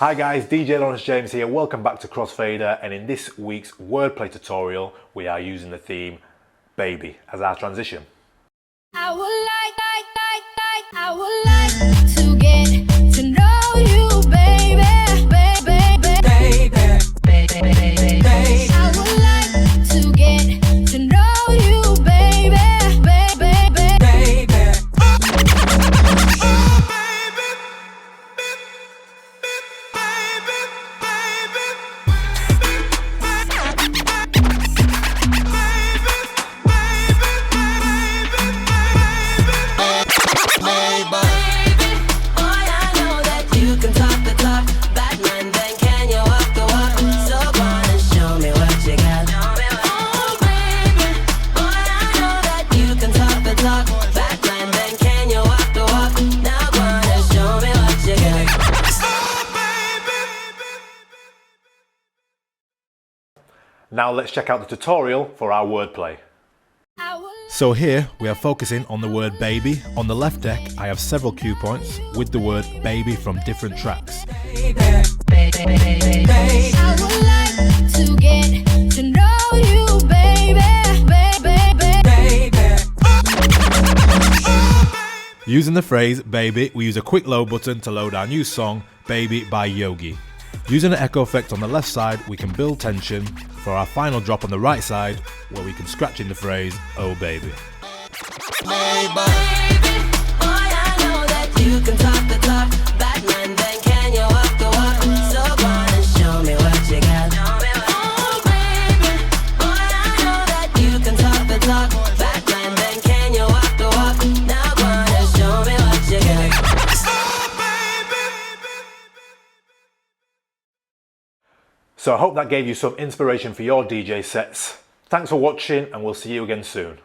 Hi guys, DJ Lawrence James here. Welcome back to Crossfader, and in this week's wordplay tutorial we are using the theme Baby as our transition. I would like to get to know you, baby, baby, baby, baby. I would like to get to know you, baby, baby, baby. Now let's check out the tutorial for our wordplay. So here we are focusing on the word baby. On the left deck I have several cue points with the word baby from different tracks. I would like to get to know you, baby, baby, baby. Using the phrase baby, we use a quick load button to load our new song, Baby by Yogi. Using an echo effect on the left side, we can build tension for our final drop on the right side, where we can scratch in the phrase, oh baby. So I hope that gave you some inspiration for your DJ sets. Thanks for watching, and we'll see you again soon.